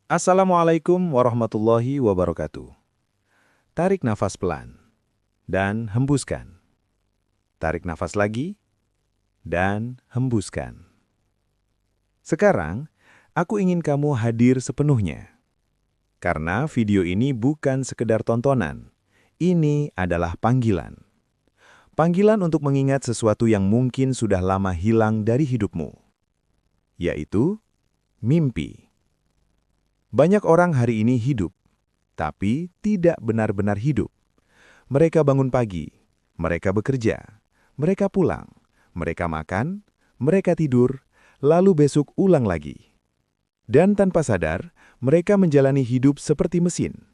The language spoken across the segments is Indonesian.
Assalamualaikum warahmatullahi wabarakatuh. Tarik nafas pelan dan hembuskan. Tarik nafas lagi dan hembuskan. Sekarang, aku ingin kamu hadir sepenuhnya. Karena video ini bukan sekedar tontonan. Ini adalah panggilan. Panggilan untuk mengingat sesuatu yang mungkin sudah lama hilang dari hidupmu, yaitu mimpi. Banyak orang hari ini hidup, tapi tidak benar-benar hidup. Mereka bangun pagi, mereka bekerja, mereka pulang, mereka makan, mereka tidur, lalu besok ulang lagi. Dan tanpa sadar, mereka menjalani hidup seperti mesin.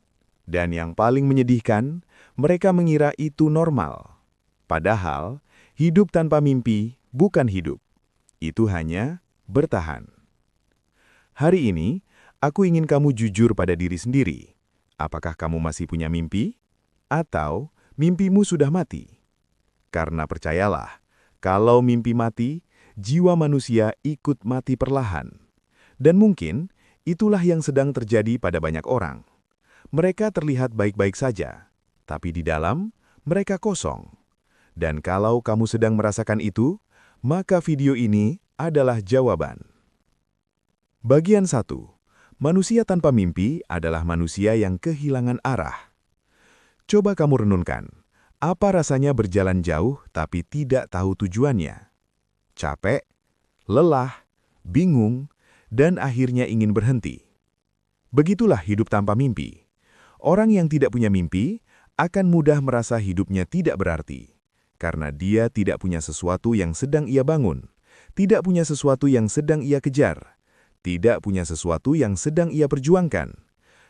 Dan yang paling menyedihkan, mereka mengira itu normal. Padahal, hidup tanpa mimpi bukan hidup. Itu hanya bertahan. Hari ini, aku ingin kamu jujur pada diri sendiri. Apakah kamu masih punya mimpi? Atau mimpimu sudah mati? Karena percayalah, kalau mimpi mati, jiwa manusia ikut mati perlahan. Dan mungkin itulah yang sedang terjadi pada banyak orang. Mereka terlihat baik-baik saja, tapi di dalam mereka kosong. Dan kalau kamu sedang merasakan itu, maka video ini adalah jawaban. Bagian 1. Manusia tanpa mimpi adalah manusia yang kehilangan arah. Coba kamu renungkan, apa rasanya berjalan jauh tapi tidak tahu tujuannya? Capek, lelah, bingung, dan akhirnya ingin berhenti. Begitulah hidup tanpa mimpi. Orang yang tidak punya mimpi akan mudah merasa hidupnya tidak berarti. Karena dia tidak punya sesuatu yang sedang ia bangun, tidak punya sesuatu yang sedang ia kejar, tidak punya sesuatu yang sedang ia perjuangkan.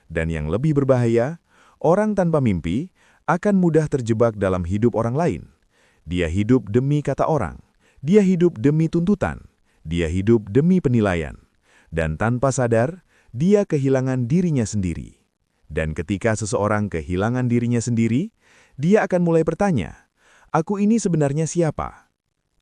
Dan yang lebih berbahaya, orang tanpa mimpi akan mudah terjebak dalam hidup orang lain. Dia hidup demi kata orang, dia hidup demi tuntutan, dia hidup demi penilaian. Dan tanpa sadar, dia kehilangan dirinya sendiri. Dan ketika seseorang kehilangan dirinya sendiri, dia akan mulai bertanya, aku ini sebenarnya siapa?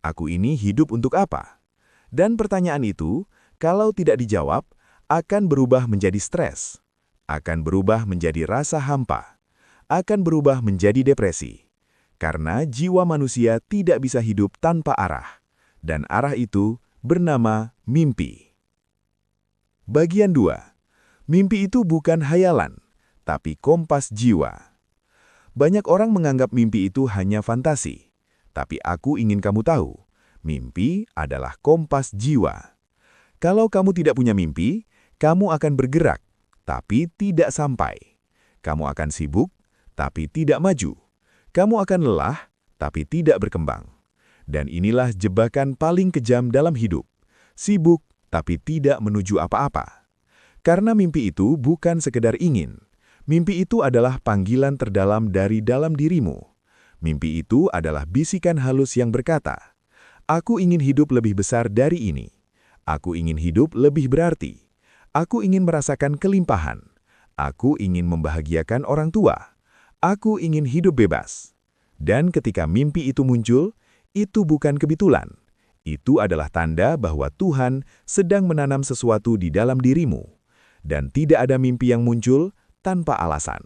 Aku ini hidup untuk apa? Dan pertanyaan itu, kalau tidak dijawab, akan berubah menjadi stres, akan berubah menjadi rasa hampa, akan berubah menjadi depresi. Karena jiwa manusia tidak bisa hidup tanpa arah, dan arah itu bernama mimpi. Bagian 2. Mimpi itu bukan hayalan, tapi kompas jiwa. Banyak orang menganggap mimpi itu hanya fantasi, tapi aku ingin kamu tahu, mimpi adalah kompas jiwa. Kalau kamu tidak punya mimpi, kamu akan bergerak, tapi tidak sampai. Kamu akan sibuk, tapi tidak maju. Kamu akan lelah, tapi tidak berkembang. Dan inilah jebakan paling kejam dalam hidup. Sibuk, tapi tidak menuju apa-apa. Karena mimpi itu bukan sekedar ingin. Mimpi itu adalah panggilan terdalam dari dalam dirimu. Mimpi itu adalah bisikan halus yang berkata, aku ingin hidup lebih besar dari ini. Aku ingin hidup lebih berarti. Aku ingin merasakan kelimpahan. Aku ingin membahagiakan orang tua. Aku ingin hidup bebas. Dan ketika mimpi itu muncul, itu bukan kebetulan. Itu adalah tanda bahwa Tuhan sedang menanam sesuatu di dalam dirimu. Dan tidak ada mimpi yang muncul tanpa alasan.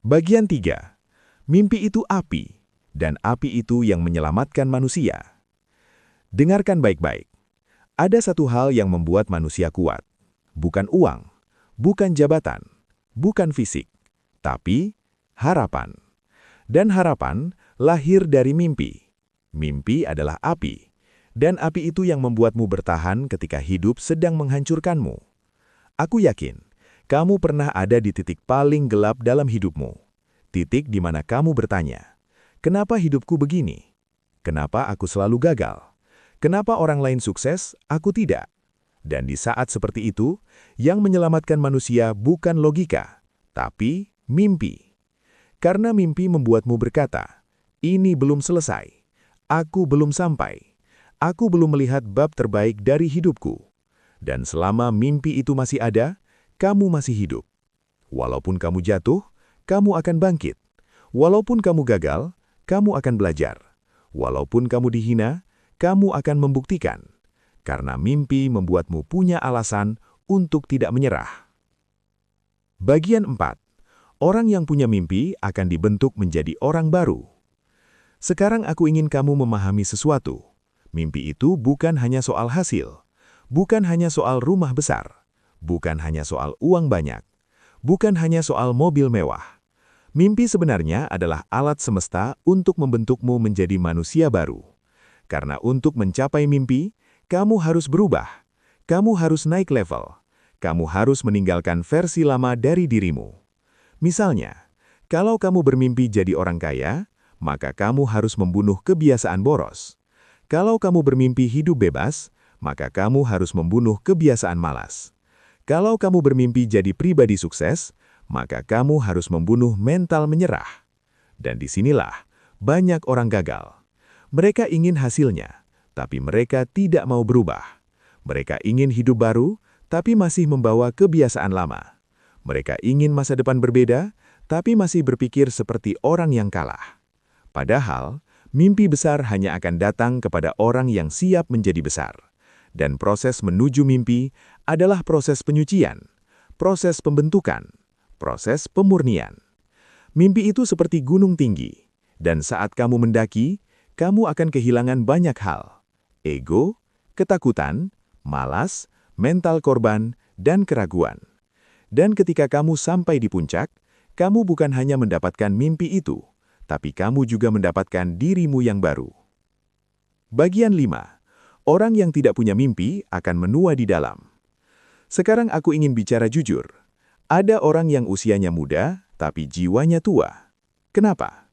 Bagian 3. Mimpi itu api, dan api itu yang menyelamatkan manusia. Dengarkan baik-baik. Ada satu hal yang membuat manusia kuat. Bukan uang, bukan jabatan, bukan fisik, tapi harapan. Dan harapan lahir dari mimpi. Mimpi adalah api, dan api itu yang membuatmu bertahan ketika hidup sedang menghancurkanmu. Aku yakin, kamu pernah ada di titik paling gelap dalam hidupmu. Titik di mana kamu bertanya, kenapa hidupku begini? Kenapa aku selalu gagal? Kenapa orang lain sukses, aku tidak? Dan di saat seperti itu, yang menyelamatkan manusia bukan logika, tapi mimpi. Karena mimpi membuatmu berkata, ini belum selesai. Aku belum sampai. Aku belum melihat bab terbaik dari hidupku. Dan selama mimpi itu masih ada, kamu masih hidup. Walaupun kamu jatuh, kamu akan bangkit. Walaupun kamu gagal, kamu akan belajar. Walaupun kamu dihina, kamu akan membuktikan. Karena mimpi membuatmu punya alasan untuk tidak menyerah. Bagian 4. Orang yang punya mimpi akan dibentuk menjadi orang baru. Sekarang aku ingin kamu memahami sesuatu. Mimpi itu bukan hanya soal hasil, bukan hanya soal rumah besar, bukan hanya soal uang banyak, bukan hanya soal mobil mewah. Mimpi sebenarnya adalah alat semesta untuk membentukmu menjadi manusia baru. Karena untuk mencapai mimpi, kamu harus berubah. Kamu harus naik level. Kamu harus meninggalkan versi lama dari dirimu. Misalnya, kalau kamu bermimpi jadi orang kaya, maka kamu harus membunuh kebiasaan boros. Kalau kamu bermimpi hidup bebas, maka kamu harus membunuh kebiasaan malas. Kalau kamu bermimpi jadi pribadi sukses, maka kamu harus membunuh mental menyerah. Dan disinilah banyak orang gagal. Mereka ingin hasilnya, tapi mereka tidak mau berubah. Mereka ingin hidup baru, tapi masih membawa kebiasaan lama. Mereka ingin masa depan berbeda, tapi masih berpikir seperti orang yang kalah. Padahal, mimpi besar hanya akan datang kepada orang yang siap menjadi besar. Dan proses menuju mimpi adalah proses penyucian, proses pembentukan, proses pemurnian. Mimpi itu seperti gunung tinggi, dan saat kamu mendaki, kamu akan kehilangan banyak hal. Ego, ketakutan, malas, mental korban, dan keraguan. Dan ketika kamu sampai di puncak, kamu bukan hanya mendapatkan mimpi itu, tapi kamu juga mendapatkan dirimu yang baru. Bagian 5. Orang yang tidak punya mimpi akan menua di dalam. Sekarang aku ingin bicara jujur. Ada orang yang usianya muda, tapi jiwanya tua. Kenapa?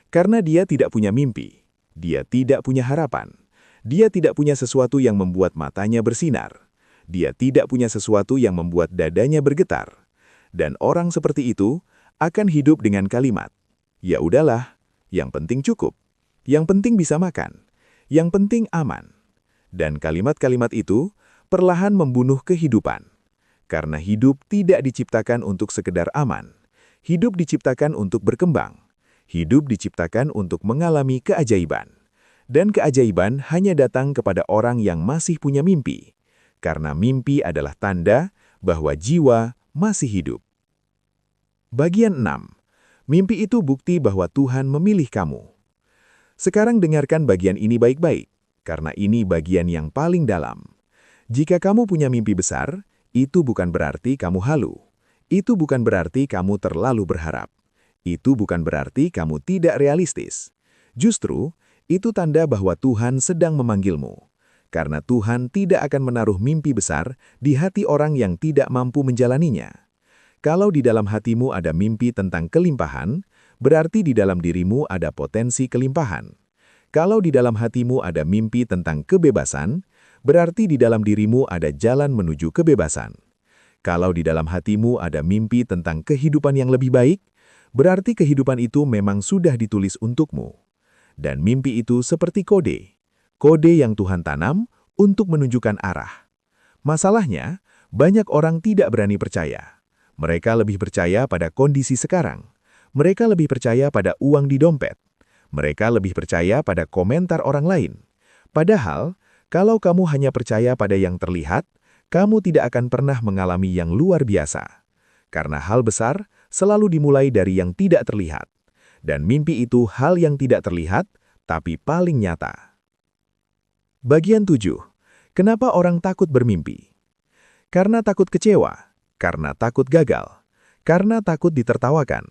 Karena dia tidak punya mimpi. Dia tidak punya harapan. Dia tidak punya sesuatu yang membuat matanya bersinar. Dia tidak punya sesuatu yang membuat dadanya bergetar. Dan orang seperti itu akan hidup dengan kalimat, "Ya udahlah, yang penting cukup. Yang penting bisa makan. Yang penting aman." Dan kalimat-kalimat itu perlahan membunuh kehidupan. Karena hidup tidak diciptakan untuk sekedar aman. Hidup diciptakan untuk berkembang. Hidup diciptakan untuk mengalami keajaiban. Dan keajaiban hanya datang kepada orang yang masih punya mimpi. Karena mimpi adalah tanda bahwa jiwa masih hidup. Bagian 6. Mimpi itu bukti bahwa Tuhan memilih kamu. Sekarang dengarkan bagian ini baik-baik, karena ini bagian yang paling dalam. Jika kamu punya mimpi besar, itu bukan berarti kamu halu. Itu bukan berarti kamu terlalu berharap. Itu bukan berarti kamu tidak realistis. Justru, itu tanda bahwa Tuhan sedang memanggilmu. Karena Tuhan tidak akan menaruh mimpi besar di hati orang yang tidak mampu menjalaninya. Kalau di dalam hatimu ada mimpi tentang kelimpahan, berarti di dalam dirimu ada potensi kelimpahan. Kalau di dalam hatimu ada mimpi tentang kebebasan, berarti di dalam dirimu ada jalan menuju kebebasan. Kalau di dalam hatimu ada mimpi tentang kehidupan yang lebih baik, berarti kehidupan itu memang sudah ditulis untukmu. Dan mimpi itu seperti kode. Kode yang Tuhan tanam untuk menunjukkan arah. Masalahnya, banyak orang tidak berani percaya. Mereka lebih percaya pada kondisi sekarang. Mereka lebih percaya pada uang di dompet. Mereka lebih percaya pada komentar orang lain. Padahal, kalau kamu hanya percaya pada yang terlihat, kamu tidak akan pernah mengalami yang luar biasa. Karena hal besar selalu dimulai dari yang tidak terlihat. Dan mimpi itu hal yang tidak terlihat, tapi paling nyata. Bagian 7. Kenapa orang takut bermimpi? Karena takut kecewa. Karena takut gagal, karena takut ditertawakan,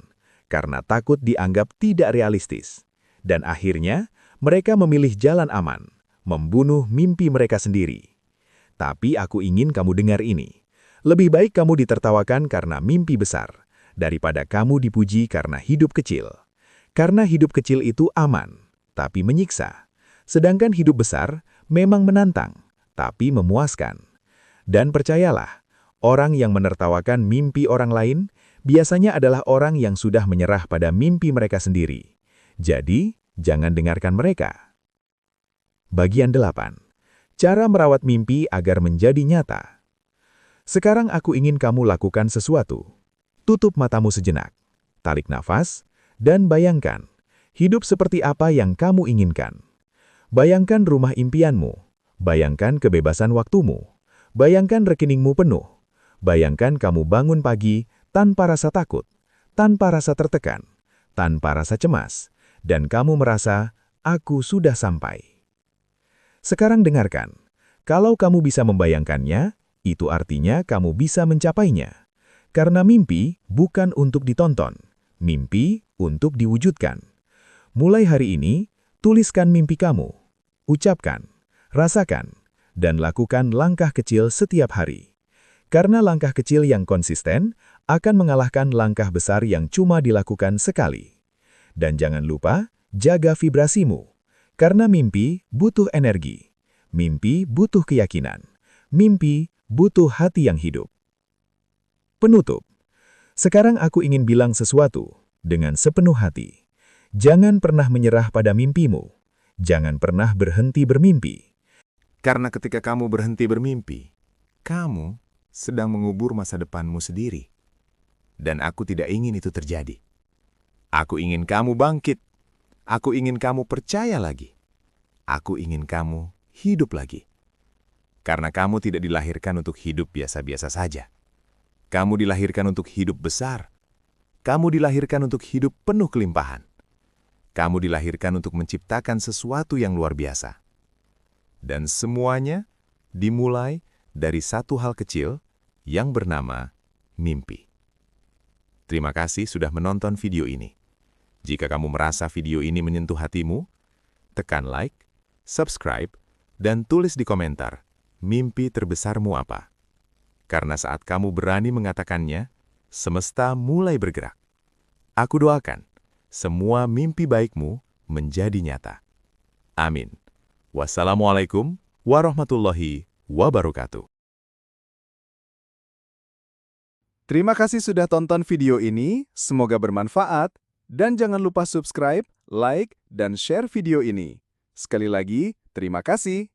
karena takut dianggap tidak realistis. Dan akhirnya, mereka memilih jalan aman, membunuh mimpi mereka sendiri. Tapi aku ingin kamu dengar ini. Lebih baik kamu ditertawakan karena mimpi besar, daripada kamu dipuji karena hidup kecil. Karena hidup kecil itu aman, tapi menyiksa. Sedangkan hidup besar memang menantang, tapi memuaskan. Dan percayalah, orang yang menertawakan mimpi orang lain biasanya adalah orang yang sudah menyerah pada mimpi mereka sendiri. Jadi, jangan dengarkan mereka. Bagian 8. Cara merawat mimpi agar menjadi nyata. Sekarang aku ingin kamu lakukan sesuatu. Tutup matamu sejenak, tarik nafas, dan bayangkan, hidup seperti apa yang kamu inginkan. Bayangkan rumah impianmu, bayangkan kebebasan waktumu, bayangkan rekeningmu penuh. Bayangkan kamu bangun pagi tanpa rasa takut, tanpa rasa tertekan, tanpa rasa cemas, dan kamu merasa, aku sudah sampai. Sekarang dengarkan, kalau kamu bisa membayangkannya, itu artinya kamu bisa mencapainya. Karena mimpi bukan untuk ditonton, mimpi untuk diwujudkan. Mulai hari ini, tuliskan mimpi kamu, ucapkan, rasakan, dan lakukan langkah kecil setiap hari. Karena langkah kecil yang konsisten akan mengalahkan langkah besar yang cuma dilakukan sekali. Dan jangan lupa, jaga vibrasimu. Karena mimpi butuh energi. Mimpi butuh keyakinan. Mimpi butuh hati yang hidup. Penutup. Sekarang aku ingin bilang sesuatu dengan sepenuh hati. Jangan pernah menyerah pada mimpimu. Jangan pernah berhenti bermimpi. Karena ketika kamu berhenti bermimpi, kamu sedang mengubur masa depanmu sendiri. Dan aku tidak ingin itu terjadi. Aku ingin kamu bangkit. Aku ingin kamu percaya lagi. Aku ingin kamu hidup lagi. Karena kamu tidak dilahirkan untuk hidup biasa-biasa saja. Kamu dilahirkan untuk hidup besar. Kamu dilahirkan untuk hidup penuh kelimpahan. Kamu dilahirkan untuk menciptakan sesuatu yang luar biasa. Dan semuanya dimulai dari satu hal kecil yang bernama mimpi. Terima kasih sudah menonton video ini. Jika kamu merasa video ini menyentuh hatimu, tekan like, subscribe, dan tulis di komentar, mimpi terbesarmu apa? Karena saat kamu berani mengatakannya, semesta mulai bergerak. Aku doakan, semua mimpi baikmu menjadi nyata. Amin. Wassalamualaikum warahmatullahi wabarakatuh. Terima kasih sudah tonton video ini, semoga bermanfaat, dan jangan lupa subscribe, like, dan share video ini. Sekali lagi, terima kasih.